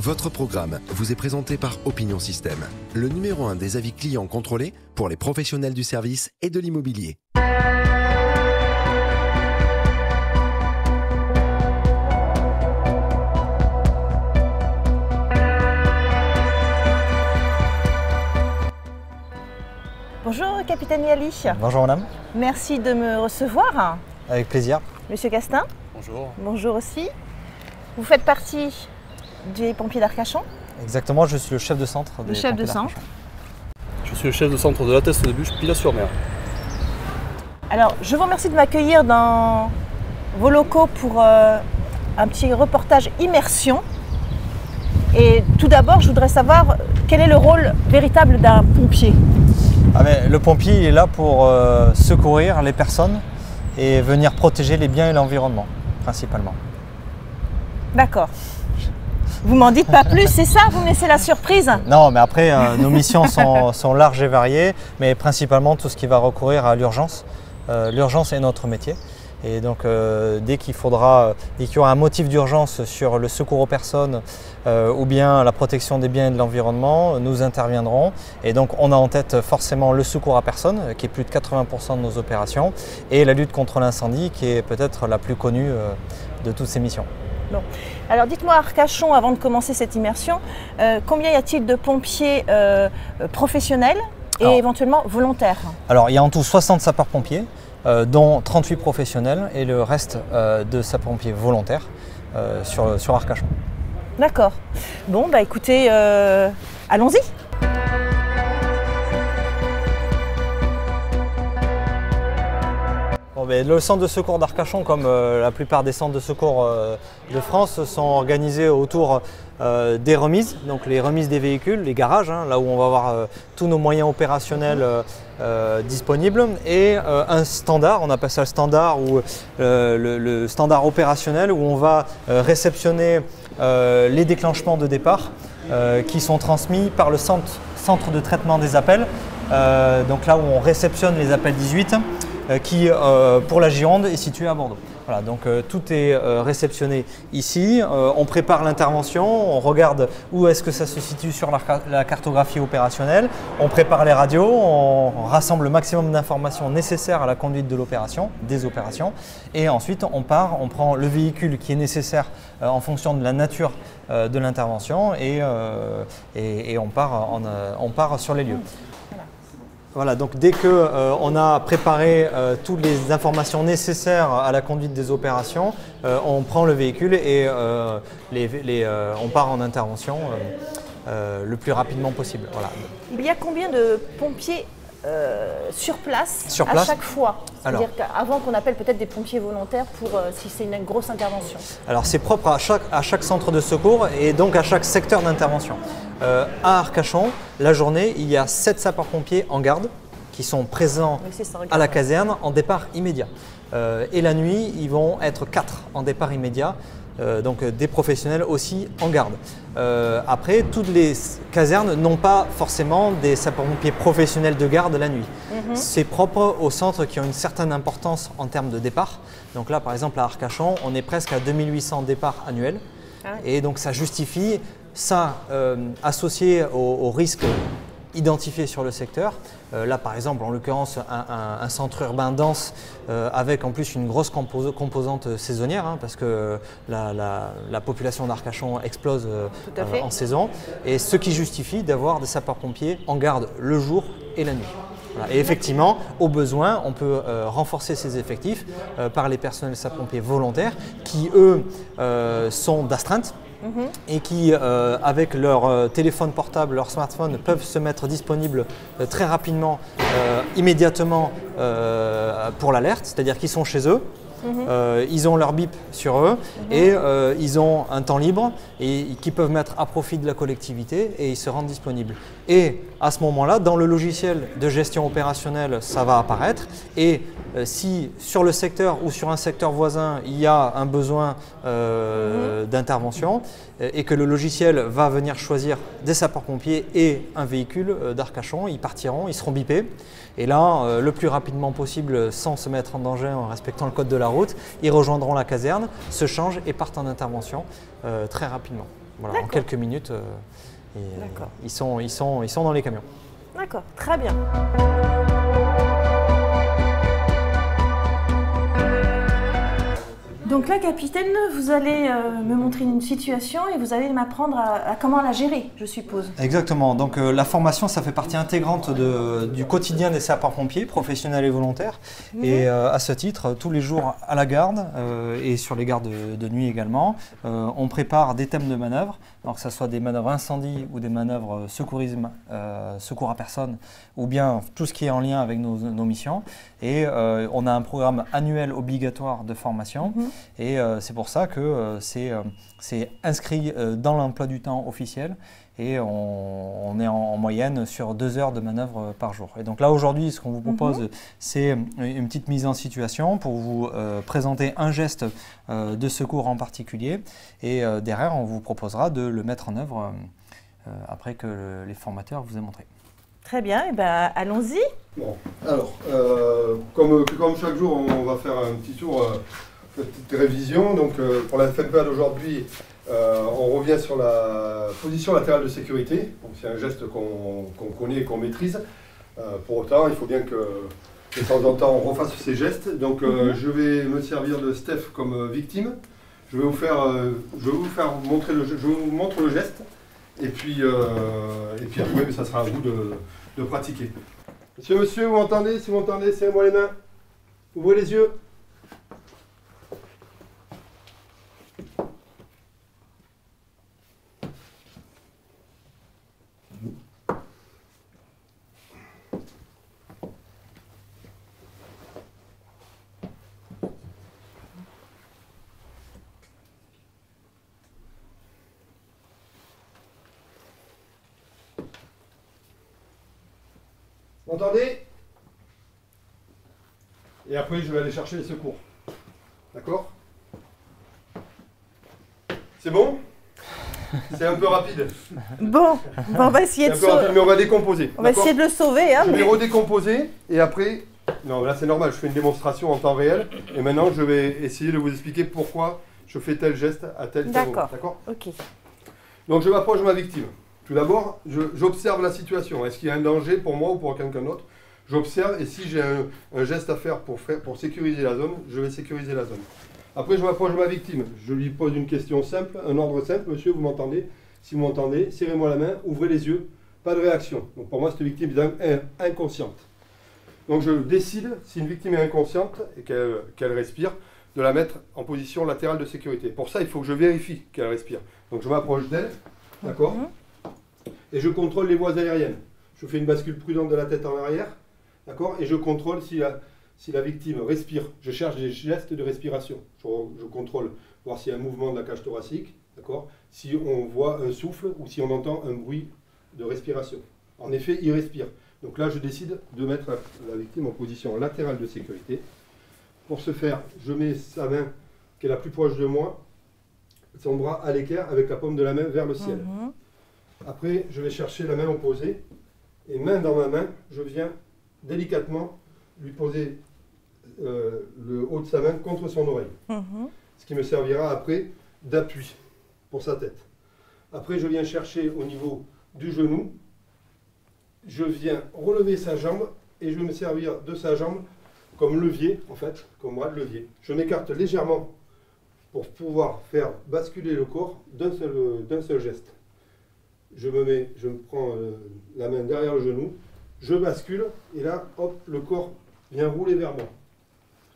Votre programme vous est présenté par Opinion System, le numéro 1 des avis clients contrôlés pour les professionnels du service et de l'immobilier. Bonjour Capitaine Yali. Bonjour madame. Merci de me recevoir. Avec plaisir. Monsieur Castin. Bonjour. Bonjour aussi. Vous faites partie des pompiers d'Arcachon? Exactement, je suis le chef de centre. Le chef de centre. Je suis le chef de centre de la Teste de Buch, Pilat-sur-Mer. Alors, je vous remercie de m'accueillir dans vos locaux pour un petit reportage immersion. Et tout d'abord, je voudrais savoir quel est le rôle véritable d'un pompier. Le pompier il est là pour secourir les personnes et venir protéger les biens et l'environnement, principalement. D'accord. Vous m'en dites pas plus, c'est ça? Vous me laissez la surprise? Non, mais après, nos missions sont larges et variées, mais principalement tout ce qui va recourir à l'urgence. L'urgence est notre métier. Et donc, dès qu'il y aura un motif d'urgence sur le secours aux personnes ou bien la protection des biens et de l'environnement, nous interviendrons. Et donc, on a en tête forcément le secours à personne, qui est plus de 80% de nos opérations, et la lutte contre l'incendie, qui est peut-être la plus connue de toutes ces missions. Bon. Alors dites-moi Arcachon, avant de commencer cette immersion, combien y a-t-il de pompiers professionnels et éventuellement volontaires? Alors il y a en tout 60 sapeurs-pompiers, dont 38 professionnels et le reste de sapeurs-pompiers volontaires sur Arcachon. D'accord. Bon bah écoutez, allons-y. Le centre de secours d'Arcachon, comme la plupart des centres de secours de France, sont organisés autour des remises, donc les remises des véhicules, les garages, là où on va avoir tous nos moyens opérationnels disponibles, et un standard, on appelle ça le standard, ou le standard opérationnel, où on va réceptionner les déclenchements de départ qui sont transmis par le centre de traitement des appels, donc là où on réceptionne les appels 18, qui, pour la Gironde, est situé à Bordeaux. Voilà, donc tout est réceptionné ici. On prépare l'intervention, on regarde où est-ce que ça se situe sur la cartographie opérationnelle. On prépare les radios, on rassemble le maximum d'informations nécessaires à la conduite de l'opération, des opérations. Et ensuite, on prend le véhicule qui est nécessaire en fonction de la nature de l'intervention et on part sur les lieux. Voilà, donc dès qu'on a préparé toutes les informations nécessaires à la conduite des opérations, on prend le véhicule et on part en intervention le plus rapidement possible. Voilà. Il y a combien de pompiers sur place à chaque fois? C'est-à-dire qu'avant qu'on appelle peut-être des pompiers volontaires pour si c'est une grosse intervention. Alors c'est propre à chaque centre de secours et donc à chaque secteur d'intervention. À Arcachon, la journée, il y a 7 sapeurs-pompiers en garde qui sont présents à la caserne en départ immédiat. Et la nuit, ils vont être 4 en départ immédiat. Donc des professionnels aussi en garde. Après, toutes les casernes n'ont pas forcément des sapeurs-pompiers professionnels de garde la nuit. C'est propre aux centres qui ont une certaine importance en termes de départ. Donc là, par exemple, à Arcachon, on est presque à 2800 départs annuels. Et donc ça justifie ça associé aux risques identifiés sur le secteur. Là, par exemple, en l'occurrence, un centre urbain dense avec en plus une grosse composante saisonnière, parce que la population d'Arcachon explose en saison, et ce qui justifie d'avoir des sapeurs-pompiers en garde le jour et la nuit. Voilà. Et effectivement, au besoin, on peut renforcer ces effectifs par les personnels sapeurs-pompiers volontaires qui, eux, sont d'astreinte. Et qui, avec leur téléphone portable, leur smartphone, peuvent se mettre disponibles très rapidement, immédiatement pour l'alerte, c'est-à-dire qu'ils sont chez eux, ils ont leur bip sur eux et ils ont un temps libre et qui peuvent mettre à profit de la collectivité et ils se rendent disponibles. Et à ce moment-là, dans le logiciel de gestion opérationnelle, ça va apparaître et si sur le secteur ou sur un secteur voisin, il y a un besoin d'intervention et que le logiciel va venir choisir des sapeurs-pompiers et un véhicule d'Arcachon, ils partiront, ils seront bipés. Et là, le plus rapidement possible, sans se mettre en danger, en respectant le code de la route, ils rejoindront la caserne, se changent et partent en intervention très rapidement. voilà, en quelques minutes, ils sont dans les camions. D'accord, très bien. Donc là, capitaine, vous allez me montrer une situation et vous allez m'apprendre à comment la gérer, je suppose. Exactement. Donc la formation, ça fait partie intégrante du quotidien des sapeurs-pompiers, professionnels et volontaires. Et à ce titre, tous les jours à la garde et sur les gardes de nuit également, on prépare des thèmes de manœuvres. Donc que ce soit des manœuvres incendie ou des manœuvres secourisme, secours à personne, ou bien tout ce qui est en lien avec nos missions. Et on a un programme annuel obligatoire de formation. Et c'est pour ça que c'est inscrit dans l'emploi du temps officiel. Et on est en moyenne sur 2 heures de manœuvre par jour. Et donc là aujourd'hui, ce qu'on vous propose, c'est une petite mise en situation pour vous présenter un geste de secours en particulier. Et derrière, on vous proposera de le mettre en œuvre après que les formateurs vous aient montré. Très bien, et ben allons-y. Bon, alors, comme chaque jour, on va faire un petit tour, une petite révision. Donc pour la FNPA d'aujourd'hui, on revient sur la position latérale de sécurité. C'est un geste qu'on connaît et qu'on maîtrise. Pour autant, il faut bien que de temps en temps on refasse ces gestes. Donc je vais me servir de Steph comme victime. Je vais vous montrer le geste. Et puis après, ça sera à vous de pratiquer. Monsieur, vous m'entendez? Si vous m'entendez, serrez-moi les mains. Ouvrez les yeux. Vous entendez? Et après, je vais aller chercher les secours. D'accord? C'est bon? C'est un peu rapide. Bon, on va essayer de sauver. Mais on va décomposer. On va essayer de le sauver. Hein, je vais redécomposer et après... Non, là c'est normal, je fais une démonstration en temps réel. Et maintenant, je vais essayer de vous expliquer pourquoi je fais tel geste à tel moment. D'accord. Ok. Donc je m'approche de ma victime. Tout d'abord, j'observe la situation. Est-ce qu'il y a un danger pour moi ou pour quelqu'un d'autre? J'observe et si j'ai un geste à faire pour sécuriser la zone, je vais sécuriser la zone. Après, je m'approche de ma victime. Je lui pose une question simple, un ordre simple. Monsieur, vous m'entendez? Si vous m'entendez, serrez-moi la main, ouvrez les yeux. Pas de réaction. Donc pour moi, cette victime est inconsciente. Donc je décide, si une victime est inconsciente et qu'elle respire, de la mettre en position latérale de sécurité. Pour ça, il faut que je vérifie qu'elle respire. Donc je m'approche d'elle, d'accord? Et je contrôle les voies aériennes. Je fais une bascule prudente de la tête en arrière, d'accord? Et je contrôle si la victime respire. Je cherche des gestes de respiration. Je contrôle, voir s'il y a un mouvement de la cage thoracique, d'accord? Si on voit un souffle ou si on entend un bruit de respiration. En effet, il respire. Donc là, je décide de mettre la victime en position latérale de sécurité. Pour ce faire, je mets sa main qui est la plus proche de moi, son bras à l'équerre avec la paume de la main vers le ciel. Après, je vais chercher la main opposée et main dans ma main, je viens délicatement lui poser le haut de sa main contre son oreille. Ce qui me servira après d'appui pour sa tête. Après, je viens chercher au niveau du genou, je viens relever sa jambe et je vais me servir de sa jambe comme levier, en fait, comme bras de levier. Je m'écarte légèrement pour pouvoir faire basculer le corps d'un seul geste. Je me prends la main derrière le genou, je bascule et là, hop, le corps vient rouler vers moi.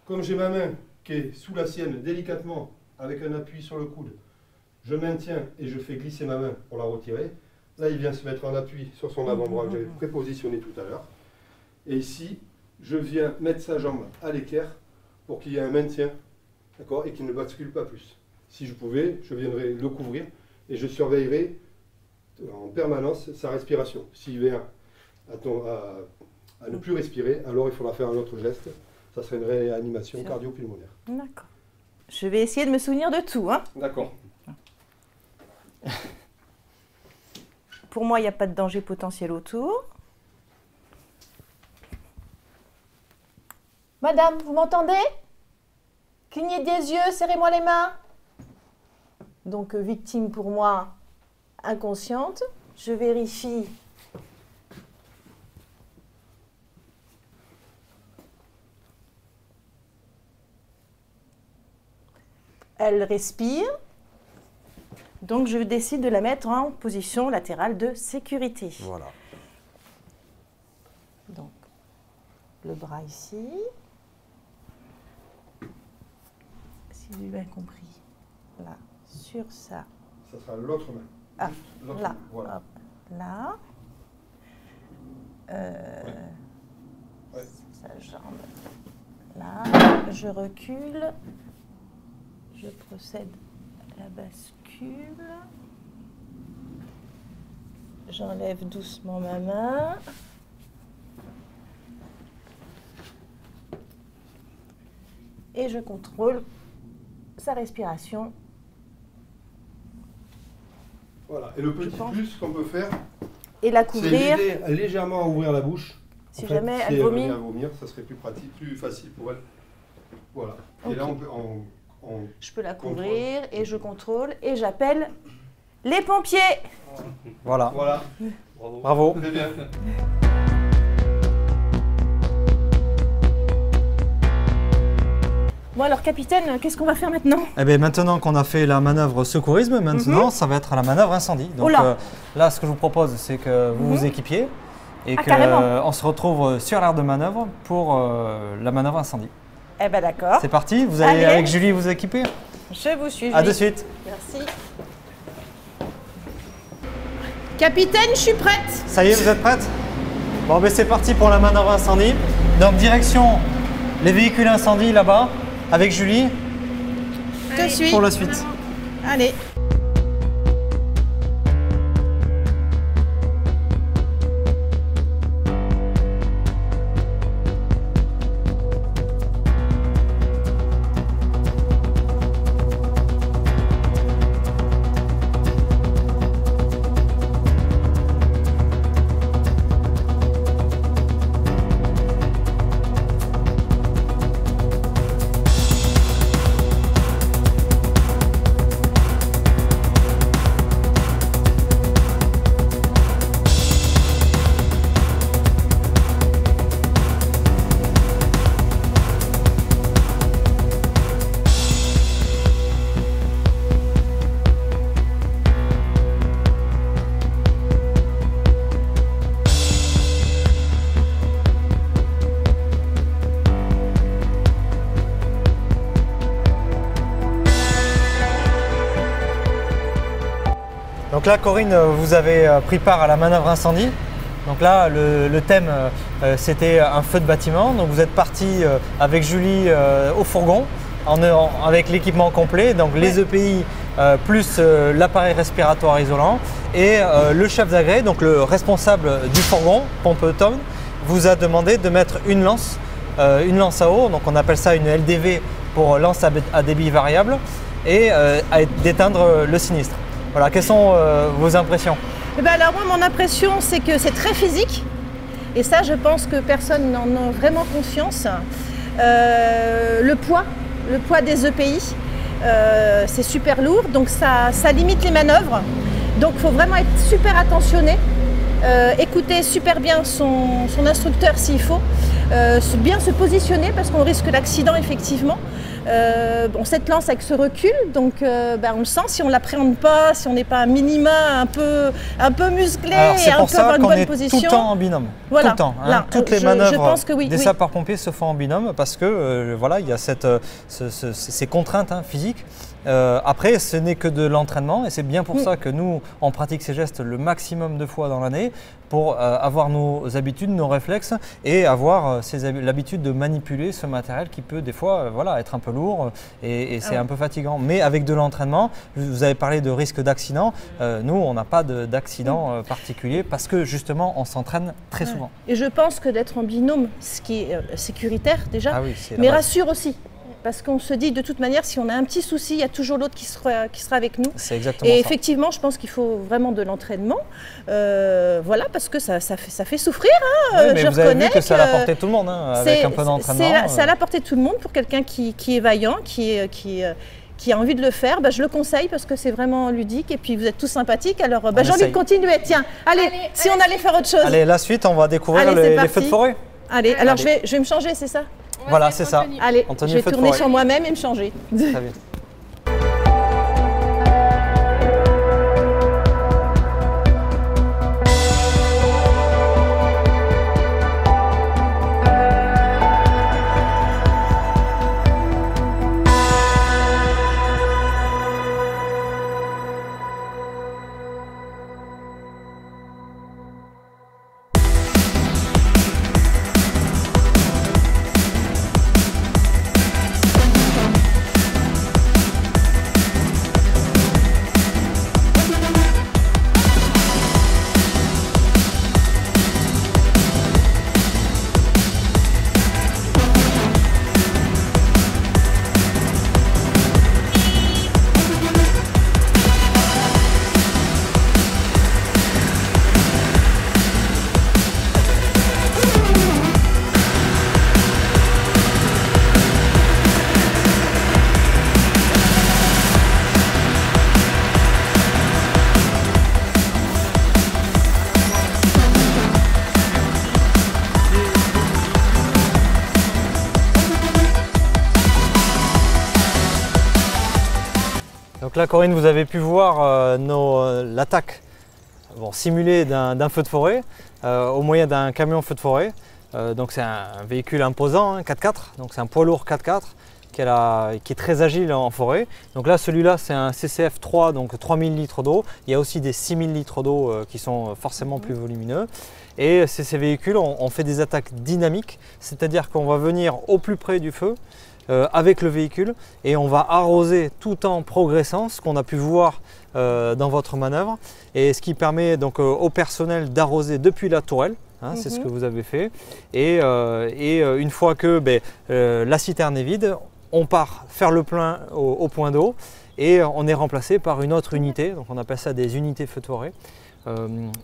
Comme j'ai ma main qui est sous la sienne délicatement avec un appui sur le coude, je maintiens et je fais glisser ma main pour la retirer. Là, il vient se mettre en appui sur son avant-bras que j'avais prépositionné tout à l'heure. Et ici, je viens mettre sa jambe à l'équerre pour qu'il y ait un maintien, d'accord, et qu'il ne bascule pas plus. Si je pouvais, je viendrais le couvrir et je surveillerais en permanence sa respiration. S'il vient à ne plus respirer, alors il faudra faire un autre geste. Ça serait une réanimation cardio-pulmonaire. D'accord. Je vais essayer de me souvenir de tout. Hein. D'accord. Pour moi, il n'y a pas de danger potentiel autour. Madame, vous m'entendez? Clignez des yeux, serrez-moi les mains. Donc, victime pour moi, inconsciente. Je vérifie. Elle respire. Donc, je décide de la mettre en position latérale de sécurité. Voilà. Donc, le bras ici. Si j'ai bien compris. Là, sur ça. Ça sera l'autre main. Ah, L'autre là. main, voilà. Hop, là. Ouais. Sa jambe. Là. Je recule. Je procède à la bascule. J'enlève doucement ma main. Et je contrôle sa respiration. Voilà. Et le petit plus qu'on peut faire, Et la c'est couvrir. l'aider légèrement à ouvrir la bouche. Si En fait, jamais si elle vomit. venait à vomir, ça serait plus pratique, plus facile pour elle. Voilà. Et Ok. là, on Je peux la contrôle. couvrir et je contrôle et j'appelle les pompiers. Voilà. Voilà. Bravo. Bravo. Très bien. Bon alors capitaine, qu'est-ce qu'on va faire maintenant? Eh bien, maintenant qu'on a fait la manœuvre secourisme, maintenant ça va être la manœuvre incendie. Donc Oh là. là, ce que je vous propose, c'est que vous vous équipiez et Ah, carrément. qu'on se retrouve sur l'aire de manœuvre pour la manœuvre incendie. Eh ben d'accord. C'est parti, vous allez Allez. avec Julie vous équiper. Je vous suis. À Julie. de suite. Merci. Capitaine, je suis prête. Ça y est, vous êtes prête? Bon, ben c'est parti pour la manœuvre incendie. Donc direction les véhicules incendie là-bas avec Julie Je te suis. pour la suite. Allez. Donc là, Corinne, vous avez pris part à la manœuvre incendie. Donc là, le thème, c'était un feu de bâtiment. Donc vous êtes parti avec Julie au fourgon avec l'équipement complet, donc les EPI plus l'appareil respiratoire isolant. Et le chef d'agré, donc le responsable du fourgon, pompe Tom, vous a demandé de mettre une lance à eau, donc on appelle ça une LDV pour lance à débit variable, et d'éteindre le sinistre. Voilà, quelles sont vos impressions? Eh ben alors moi, mon impression, c'est que c'est très physique. Et ça, je pense que personne n'en a vraiment conscience. Le poids des EPI, c'est super lourd. Donc ça limite les manœuvres. Donc il faut vraiment être super attentionné. Écouter super bien son instructeur s'il faut. Bien se positionner parce qu'on risque l'accident effectivement. Bon, cette lance avec ce recul, donc on le sent si on ne l'appréhende pas, si on n'est pas un minima un peu musclé Alors, et un pour peu avoir ça une qu'on bonne est position. tout le temps en binôme. Voilà. Tout le temps. Hein. Là, Toutes les je manœuvres pense que oui, des oui. sapeurs-pompiers se font en binôme parce que voilà, il y a ces contraintes physiques. Après, ce n'est que de l'entraînement et c'est bien pour ça que nous, on pratique ces gestes le maximum de fois dans l'année pour avoir nos habitudes, nos réflexes et avoir l'habitude de manipuler ce matériel qui peut des fois voilà, être un peu lourd et c'est un peu fatigant. Mais avec de l'entraînement, vous avez parlé de risque d'accident, nous, on n'a pas d'accident particulier parce que justement, on s'entraîne très souvent. Et je pense que d'être en binôme, ce qui est sécuritaire déjà, Ah oui, c'est la mais base. rassure aussi. Parce qu'on se dit de toute manière, si on a un petit souci, il y a toujours l'autre qui sera avec nous. C'est exactement Et ça. effectivement, je pense qu'il faut vraiment de l'entraînement. Voilà, parce que ça fait souffrir. Hein, Oui, mais je vous avez reconnais vu que c'est à la portée de tout le monde, hein, avec un peu d'entraînement. C'est à la portée de tout le monde pour quelqu'un qui est vaillant, qui qui a envie de le faire, je le conseille parce que c'est vraiment ludique et puis vous êtes tous sympathiques. Alors j'ai envie de continuer. Tiens, allez, si on allait faire autre chose. Allez, la suite, on va découvrir les feux de forêt. Allez, alors je vais me changer, c'est ça? Voilà, c'est ça. Allez, je vais tourner sur moi-même et me changer. Très bien. Donc là, Corinne, vous avez pu voir l'attaque simulée d'un feu de forêt au moyen d'un camion feu de forêt. Donc c'est un véhicule imposant, 4x4, donc c'est un poids lourd 4x4 qui est très agile en forêt. Donc là, celui-là, c'est un CCF 3, donc 3000 litres d'eau. Il y a aussi des 6000 litres d'eau qui sont forcément plus volumineux. Et ces véhicules, on fait des attaques dynamiques, c'est-à-dire qu'on va venir au plus près du feu avec le véhicule et on va arroser tout en progressant, ce qu'on a pu voir dans votre manœuvre, et ce qui permet donc au personnel d'arroser depuis la tourelle. C'est ce que vous avez fait. Et une fois que la citerne est vide, on part faire le plein au point d'eau et on est remplacé par une autre unité. Donc on appelle ça des unités feu de forêt.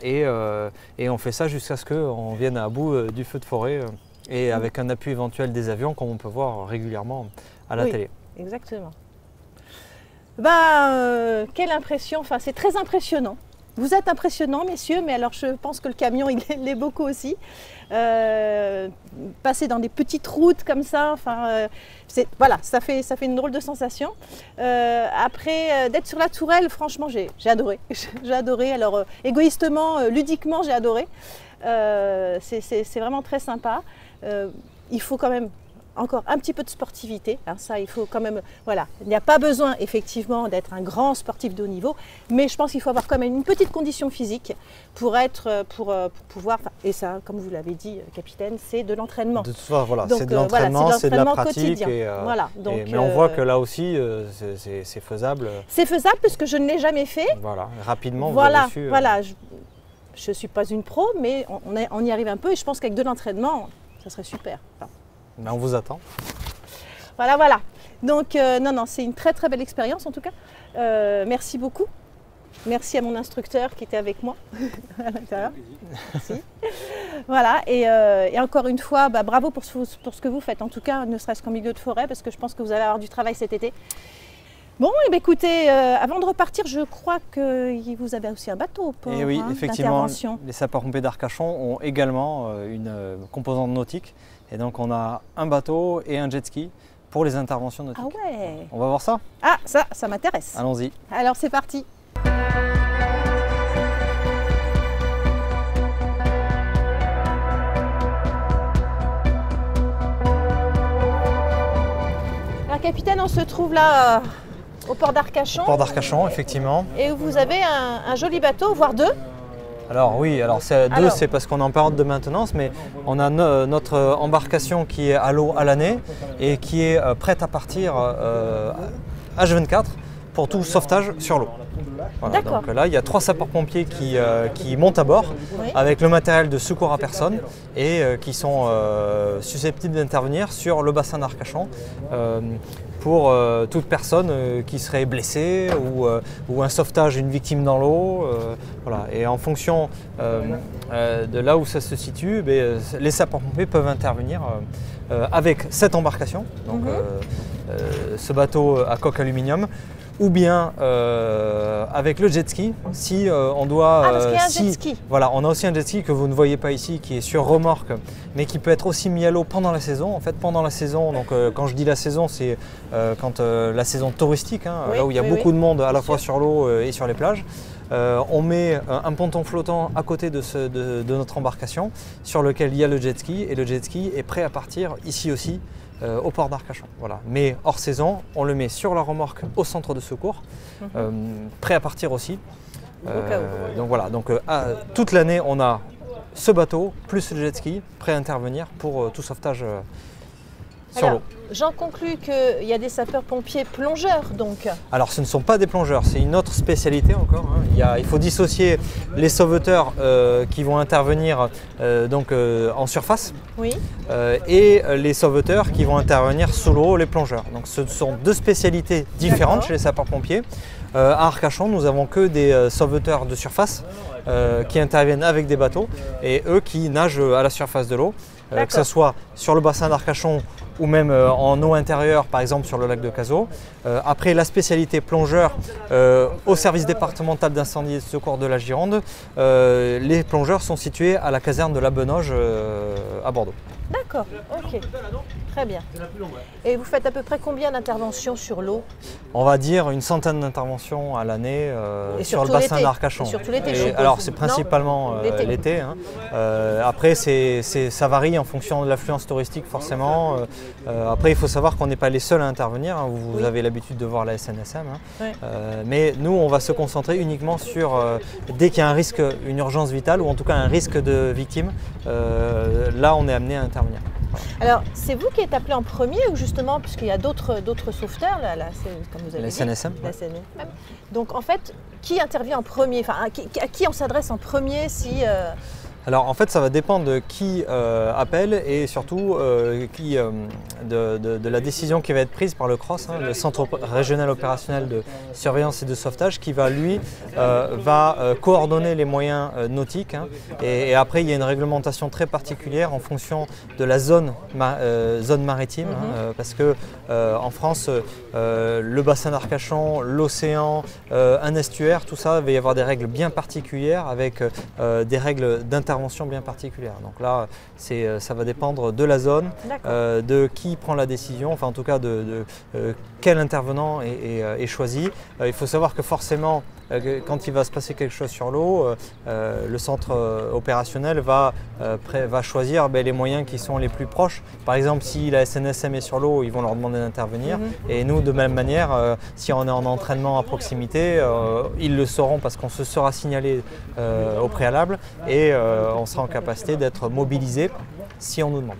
Et on fait ça jusqu'à ce qu'on vienne à bout du feu de forêt et avec un appui éventuel des avions comme on peut voir régulièrement à la télé. Exactement. Quelle impression, enfin c'est très impressionnant. Vous êtes impressionnants, messieurs, mais alors je pense que le camion, il l'est beaucoup aussi. Passer dans des petites routes comme ça, voilà, ça fait une drôle de sensation. Après, d'être sur la tourelle, franchement, j'ai adoré. J'ai adoré. Alors, égoïstement, ludiquement, j'ai adoré. C'est vraiment très sympa. Il faut quand même encore un petit peu de sportivité, ça il faut quand même, voilà, il n'y a pas besoin effectivement d'être un grand sportif de haut niveau, mais je pense qu'il faut avoir quand même une petite condition physique pour pouvoir, et ça, comme vous l'avez dit, capitaine, c'est de l'entraînement. Voilà, c'est de l'entraînement, c'est de la pratique, mais on voit que là aussi c'est faisable. C'est faisable parce que je ne l'ai jamais fait. Voilà, rapidement vous avez su. Voilà, je ne suis pas une pro, mais on y arrive un peu et je pense qu'avec de l'entraînement, ça serait super. On vous attend. Voilà. Donc, non, c'est une très très belle expérience en tout cas. Merci beaucoup. Merci à mon instructeur qui était avec moi à l'intérieur. Merci. Voilà, et encore une fois, bravo pour ce que vous faites, en tout cas, ne serait-ce qu'en milieu de forêt, parce que je pense que vous allez avoir du travail cet été. Bon, écoutez, avant de repartir, je crois que vous avez aussi un bateau pour oui, effectivement, les sapeurs-pompiers d'Arcachon ont également une composante nautique. Et donc on a un bateau et un jet ski pour les interventions nautiques. Ah ouais. On va voir ça? Ah, ça m'intéresse. Allons-y. Alors c'est parti. Alors capitaine, on se trouve là au port d'Arcachon. Au port d'Arcachon, effectivement. Et vous avez un joli bateau, voire deux. Alors oui, deux c'est parce qu'on est en période de maintenance, mais on a notre embarcation qui est à l'eau à l'année et qui est prête à partir H24 pour tout sauvetage sur l'eau. Voilà, donc là, il y a 3 sapeurs-pompiers qui montent à bord avec le matériel de secours à personne et qui sont susceptibles d'intervenir sur le bassin d'Arcachon pour toute personne qui serait blessée ou un sauvetage d'une victime dans l'eau. Voilà. Et en fonction de là où ça se situe, les sapeurs-pompiers peuvent intervenir avec cette embarcation, donc, ce bateau à coque aluminium, ou bien avec le jet ski, si on doit... parce qu'il y a un jet ski. Voilà, on a aussi un jet ski que vous ne voyez pas ici, qui est sur remorque, mais qui peut être aussi mis à l'eau pendant la saison. En fait, pendant la saison, donc quand je dis la saison, c'est quand la saison touristique, hein, oui, là où il y a oui, beaucoup de monde à la fois sûr. sur l'eau et sur les plages. On met un ponton flottant à côté de notre embarcation, sur lequel il y a le jet ski, et le jet ski est prêt à partir ici aussi, au port d'Arcachon. Voilà. Mais hors saison, on le met sur la remorque au centre de secours, prêt à partir aussi. Donc voilà, donc, toute l'année on a ce bateau plus le jet ski prêt à intervenir pour tout sauvetage sur l'eau. J'en conclus qu'il y a des sapeurs-pompiers plongeurs donc. Alors ce ne sont pas des plongeurs, c'est une autre spécialité encore. Hein. Il faut dissocier les sauveteurs qui vont intervenir en surface, oui. Et les sauveteurs qui vont intervenir sous l'eau, les plongeurs. Donc ce sont deux spécialités différentes chez les sapeurs-pompiers. À Arcachon, nous n'avons que des sauveteurs de surface qui interviennent avec des bateaux et eux qui nagent à la surface de l'eau, que ce soit sur le bassin d'Arcachon ou même en eau intérieure, par exemple sur le lac de Cazaux. Après la spécialité plongeur, au service départemental d'incendie et de secours de la Gironde, les plongeurs sont situés à la caserne de la Benoge à Bordeaux. D'accord, ok, très bien. Et vous faites à peu près combien d'interventions sur l'eau? On va dire une centaine d'interventions à l'année sur le bassin d'Arcachon. Surtout l'été. Alors c'est principalement l'été. Hein. Après ça varie en fonction de l'affluence touristique forcément. Après il faut savoir qu'on n'est pas les seuls à intervenir. Hein. Vous avez l'habitude de voir la SNSM. Hein. Oui. Mais nous on va se concentrer uniquement sur dès qu'il y a un risque, une urgence vitale ou en tout cas un risque de victime. Là on est amené à intervenir. Alors, c'est vous qui êtes appelé en premier ou justement, puisqu'il y a d'autres sauveteurs, comme vous avez dit, SNSM. La SNSM. Donc, en fait, qui intervient en premier? Enfin, à qui on s'adresse en premier si... Alors en fait ça va dépendre de qui appelle et surtout de la décision qui va être prise par le CROSS, hein, le Centre régional opérationnel de surveillance et de sauvetage, qui va lui coordonner les moyens nautiques, hein, et après il y a une réglementation très particulière en fonction de la zone maritime, hein, parce que en France le bassin d'Arcachon, l'océan, un estuaire, tout ça, il va y avoir des règles bien particulières avec des règles d'intervention bien particulière. Donc là, ça va dépendre de la zone, de qui prend la décision, enfin en tout cas de quel intervenant est choisi. Il faut savoir que forcément, quand il va se passer quelque chose sur l'eau, le centre opérationnel va choisir les moyens qui sont les plus proches. Par exemple, si la SNSM est sur l'eau, ils vont leur demander d'intervenir. Et nous, de même manière, si on est en entraînement à proximité, ils le sauront parce qu'on se sera signalé au préalable et on sera en capacité d'être mobilisé si on nous demande.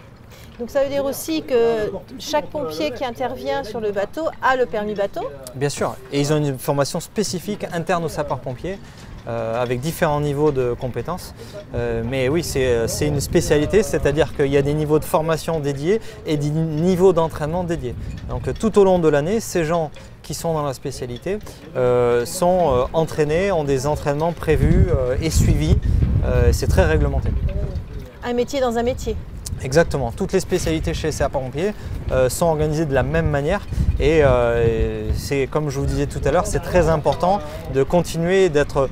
Donc ça veut dire aussi que chaque pompier qui intervient sur le bateau a le permis bateau? Bien sûr, et ils ont une formation spécifique interne aux sapeurs-pompiers avec différents niveaux de compétences. Mais oui, c'est une spécialité, c'est-à-dire qu'il y a des niveaux de formation dédiés et des niveaux d'entraînement dédiés. Donc tout au long de l'année, ces gens qui sont dans la spécialité sont entraînés, ont des entraînements prévus et suivis. C'est très réglementé. Un métier dans un métier. Exactement, toutes les spécialités chez les sapeurs-pompiers sont organisées de la même manière et c'est comme je vous disais tout à l'heure, c'est très important de continuer d'être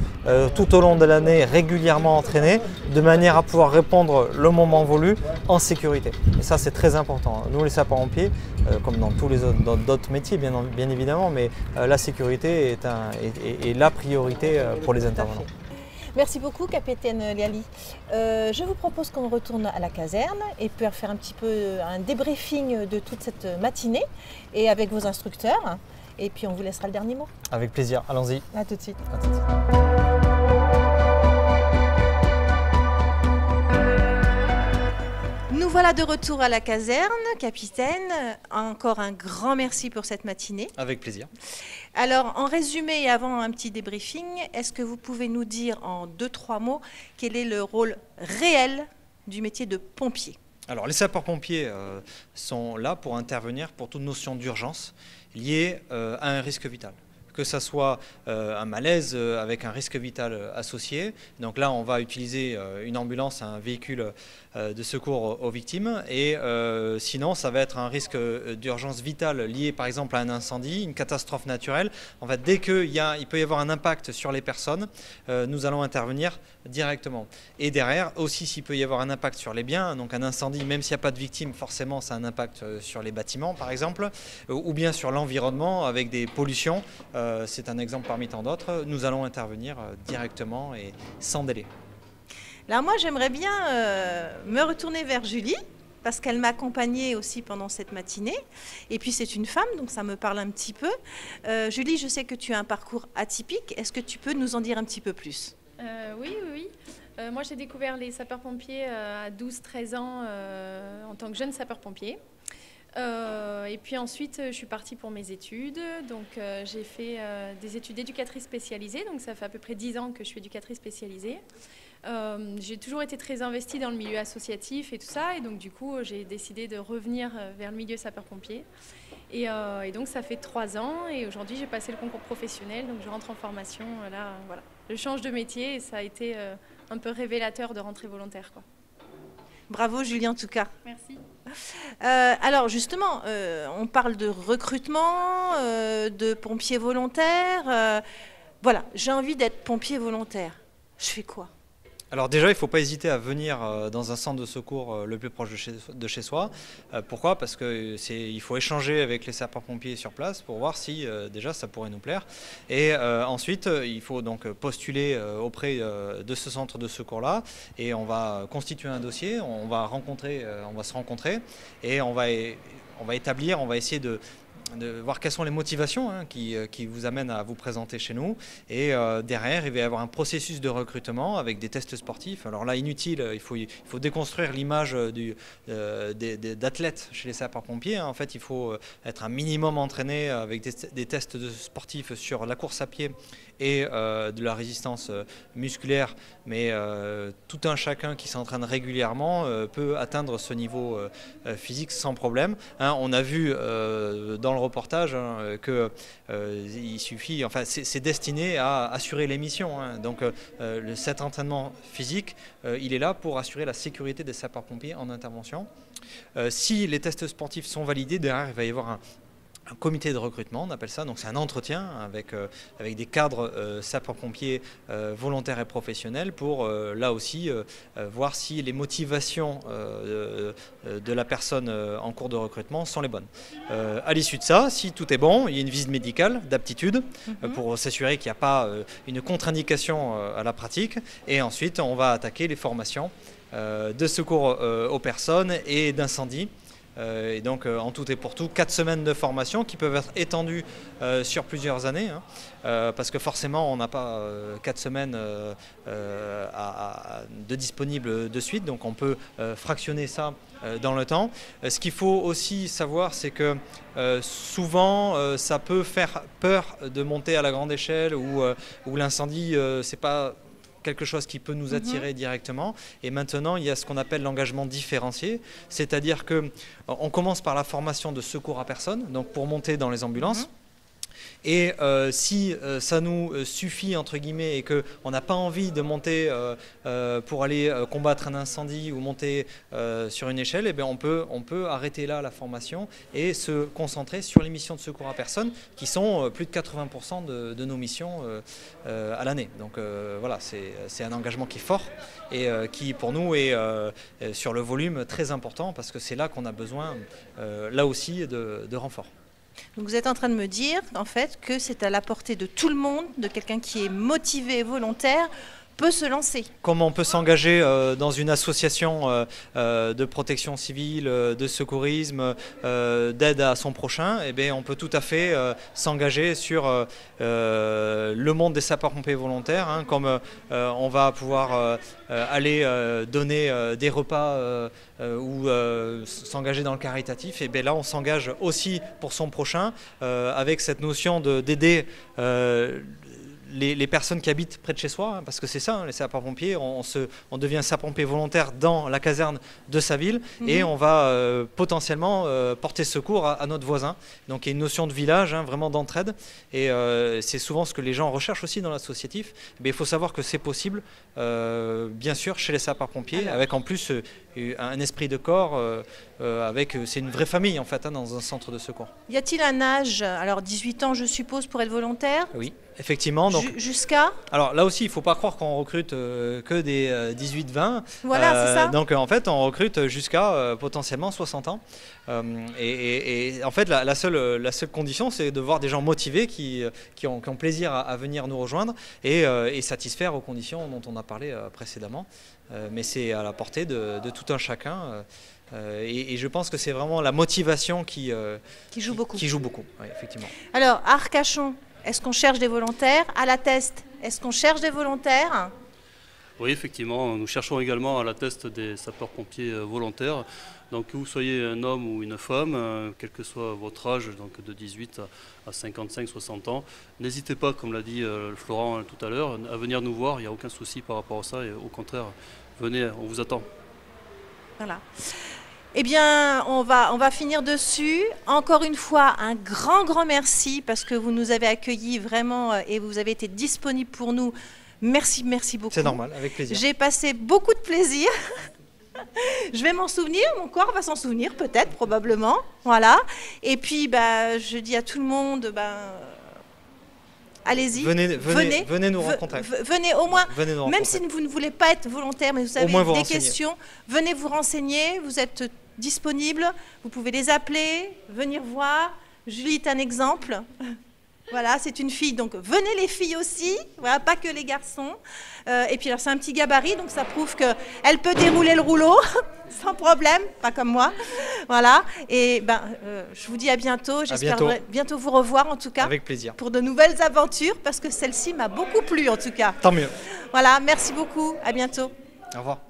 tout au long de l'année régulièrement entraîné de manière à pouvoir répondre le moment voulu en sécurité. Et ça c'est très important. Nous les sapeurs-pompiers, comme dans tous les d'autres métiers bien évidemment, mais la sécurité est la priorité pour les intervenants. Merci beaucoup, capitaine Liali. Je vous propose qu'on retourne à la caserne et puis faire un petit peu un débriefing de toute cette matinée et avec vos instructeurs. Et puis on vous laissera le dernier mot. Avec plaisir, allons-y. À tout de suite. À tout de suite. Nous voilà de retour à la caserne, capitaine. Encore un grand merci pour cette matinée. Avec plaisir. Alors, en résumé et avant un petit débriefing, est-ce que vous pouvez nous dire en 2-3 mots quel est le rôle réel du métier de pompier? Alors les sapeurs-pompiers sont là pour intervenir pour toute notion d'urgence liée à un risque vital. Que ce soit un malaise avec un risque vital associé. Donc là, on va utiliser une ambulance, un véhicule de secours aux victimes. Et sinon, ça va être un risque d'urgence vitale lié par exemple à un incendie, une catastrophe naturelle. En fait, dès qu'il peut y avoir un impact sur les personnes, nous allons intervenir directement. Et derrière, aussi s'il peut y avoir un impact sur les biens, donc un incendie, même s'il n'y a pas de victime, forcément ça a un impact sur les bâtiments par exemple, ou bien sur l'environnement avec des pollutions. C'est un exemple parmi tant d'autres. Nous allons intervenir directement et sans délai. Alors moi, j'aimerais bien me retourner vers Julie, parce qu'elle m'a accompagnée aussi pendant cette matinée. Et puis c'est une femme, donc ça me parle un petit peu. Julie, je sais que tu as un parcours atypique. Est-ce que tu peux nous en dire un petit peu plus? Oui. Moi, j'ai découvert les sapeurs-pompiers à 12-13 ans en tant que jeune sapeur-pompier. Et puis ensuite, je suis partie pour mes études. Donc, j'ai fait des études d'éducatrice spécialisée. Donc, ça fait à peu près 10 ans que je suis éducatrice spécialisée. J'ai toujours été très investie dans le milieu associatif et tout ça. Et donc, du coup, j'ai décidé de revenir vers le milieu sapeur-pompier. Et donc, ça fait 3 ans. Et aujourd'hui, j'ai passé le concours professionnel. Donc, je rentre en formation. Là, voilà. Je change de métier et ça a été un peu révélateur de rentrer volontaire, quoi. Bravo Julie en tout cas. Merci. Alors justement, on parle de recrutement, de pompiers volontaires. Voilà, j'ai envie d'être pompier volontaire. Je fais quoi? Alors déjà, il ne faut pas hésiter à venir dans un centre de secours le plus proche de chez soi. Pourquoi? Parce qu'il faut échanger avec les sapeurs-pompiers sur place pour voir si déjà ça pourrait nous plaire. Et ensuite, il faut donc postuler auprès de ce centre de secours-là et on va constituer un dossier, on va se rencontrer et on va essayer de voir quelles sont les motivations qui vous amènent à vous présenter chez nous. Et derrière, il va y avoir un processus de recrutement avec des tests sportifs. Alors là, inutile, il faut déconstruire l'image d'athlètes chez les sapeurs-pompiers. En fait, il faut être un minimum entraîné avec des tests sportifs sur la course à pied et de la résistance musculaire. Mais tout un chacun qui s'entraîne régulièrement peut atteindre ce niveau physique sans problème. On a vu dans le reportage que il suffit, enfin c'est destiné à assurer les missions. Donc cet entraînement physique, il est là pour assurer la sécurité des sapeurs-pompiers en intervention. Si les tests sportifs sont validés, derrière il va y avoir un comité de recrutement, on appelle ça, donc c'est un entretien avec des cadres sapeurs-pompiers volontaires et professionnels pour là aussi voir si les motivations de la personne en cours de recrutement sont les bonnes. À l'issue de ça, si tout est bon, il y a une visite médicale d'aptitude pour s'assurer qu'il n'y a pas une contre-indication à la pratique et ensuite on va attaquer les formations de secours aux personnes et d'incendie. Et donc en tout et pour tout 4 semaines de formation qui peuvent être étendues sur plusieurs années parce que forcément on n'a pas 4 semaines de disponibles de suite, donc on peut fractionner ça dans le temps. Ce qu'il faut aussi savoir, c'est que souvent ça peut faire peur de monter à la grande échelle où l'incendie c'est pas quelque chose qui peut nous attirer directement. Et maintenant, il y a ce qu'on appelle l'engagement différencié, c'est-à-dire qu'on commence par la formation de secours à personne, donc pour monter dans les ambulances. Et si ça nous suffit entre guillemets et qu'on n'a pas envie de monter pour aller combattre un incendie ou monter sur une échelle, eh bien on peut arrêter là la formation et se concentrer sur les missions de secours à personne qui sont plus de 80% de nos missions à l'année. Donc voilà, c'est un engagement qui est fort et qui pour nous est sur le volume très important parce que c'est là qu'on a besoin là aussi de renforts. Donc vous êtes en train de me dire en fait que c'est à la portée de tout le monde, de quelqu'un qui est motivé et volontaire, peut se lancer. Comment on peut s'engager dans une association de protection civile, de secourisme, d'aide à son prochain, eh bien, on peut tout à fait s'engager sur le monde des sapeurs-pompiers volontaires, comme on va pouvoir aller donner des repas ou s'engager dans le caritatif. Et bien là, on s'engage aussi pour son prochain avec cette notion d'aider les personnes qui habitent près de chez soi, hein, parce que c'est ça, hein, les sapeurs-pompiers, on devient sapeur-pompier volontaire dans la caserne de sa ville et on va potentiellement porter secours à notre voisin. Donc il y a une notion de village, hein, vraiment d'entraide, et c'est souvent ce que les gens recherchent aussi dans l'associatif. Il faut savoir que c'est possible, bien sûr, chez les sapeurs-pompiers, avec en plus un esprit de corps, c'est une vraie famille en fait, hein, dans un centre de secours. Y a-t-il un âge, alors 18 ans je suppose pour être volontaire? Oui, effectivement. Donc, jusqu'à? Alors là aussi, il ne faut pas croire qu'on recrute que des 18-20. Voilà, c'est ça. Donc en fait, on recrute jusqu'à potentiellement 60 ans. Et en fait, la seule condition, c'est de voir des gens motivés qui ont plaisir à venir nous rejoindre et satisfaire aux conditions dont on a parlé précédemment. Mais c'est à la portée de tout un chacun. Et je pense que c'est vraiment la motivation qui joue beaucoup. Qui joue beaucoup, oui, effectivement. Alors, à Arcachon, est-ce qu'on cherche des volontaires? À La Teste, est-ce qu'on cherche des volontaires? Oui, effectivement, nous cherchons également à La Teste des sapeurs-pompiers volontaires. Donc que vous soyez un homme ou une femme, quel que soit votre âge, donc de 18 à 55-60 ans, n'hésitez pas, comme l'a dit Florent tout à l'heure, à venir nous voir, il n'y a aucun souci par rapport à ça, et au contraire, venez, on vous attend. Voilà. Eh bien, on va finir dessus. Encore une fois, un grand merci parce que vous nous avez accueillis vraiment et vous avez été disponible pour nous. Merci beaucoup. C'est normal, avec plaisir. J'ai passé beaucoup de plaisir. Je vais m'en souvenir, mon corps va s'en souvenir peut-être, probablement. Voilà. Et puis, je dis à tout le monde, allez-y, venez nous rencontrer. Venez au moins, même si vous ne voulez pas être volontaire, mais vous avez des questions, venez vous renseigner, vous êtes disponible, vous pouvez les appeler, venir voir. Julie est un exemple. Voilà, c'est une fille, donc venez les filles aussi, voilà, pas que les garçons. Et puis alors c'est un petit gabarit, donc ça prouve qu'elle peut dérouler le rouleau sans problème, pas comme moi. Voilà, et je vous dis à bientôt, j'espère bientôt vous revoir en tout cas. Avec plaisir. Pour de nouvelles aventures, parce que celle-ci m'a beaucoup plu en tout cas. Tant mieux. Voilà, merci beaucoup, à bientôt. Au revoir.